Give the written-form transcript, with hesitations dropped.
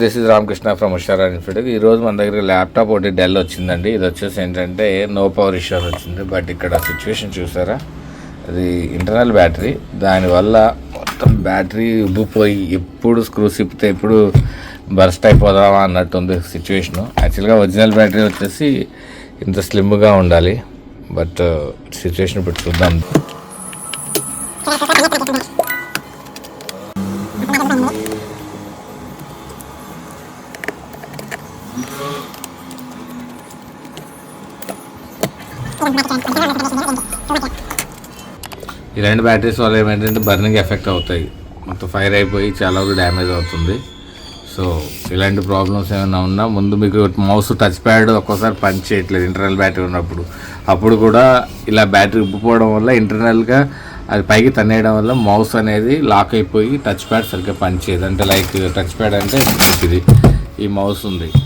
This is Ramakrishna from Hushaara infinity. ఈరోజు మన దగ్గర ల్యాప్టాప్ ఒకటి డెల్ వచ్చిందండి. ఇది వచ్చేసి ఏంటంటే నో పవర్ ఇష్యూ వచ్చింది. బట్ ఇక్కడ సిచ్యువేషన్ చూసారా, అది ఇంటర్నల్ బ్యాటరీ. దానివల్ల మొత్తం బ్యాటరీ ఉబ్బిపోయి ఎప్పుడు స్క్రూస్ ఇప్పితే ఎప్పుడు బర్స్ట్ అయిపోదామా అన్నట్టుంది సిచ్యువేషను. యాక్చువల్గా ఒరిజినల్ బ్యాటరీ వచ్చేసి ఇంత స్లిమ్గా ఉండాలి. బట్ సిచ్యువేషన్ ఇప్పుడు చూద్దాం. ఈ రెండు బ్యాటరీస్ వల్ల ఏమైందంటే బర్నింగ్ ఎఫెక్ట్ అవుతాయి, మొత్తం ఫైర్ అయిపోయి చాలా వరకు డ్యామేజ్ అవుతుంది. సో ఇలాంటి ప్రాబ్లమ్స్ ఏమైనా ఉన్నా ముందు మీకు మౌస్ టచ్ ప్యాడ్ ఒక్కోసారి పని చేయట్లేదు ఇంటర్నల్ బ్యాటరీ ఉన్నప్పుడు. అప్పుడు కూడా ఇలా బ్యాటరీ ఉబ్బిపోవడం వల్ల ఇంటర్నల్గా అది పైకి తన్నేయడం వల్ల మౌస్ అనేది లాక్ అయిపోయి టచ్ ప్యాడ్ సరిగ్గా పనిచేయదు. అంటే లైక్ టచ్ ప్యాడ్ అంటే ఇది ఈ మౌస్ ఉంది,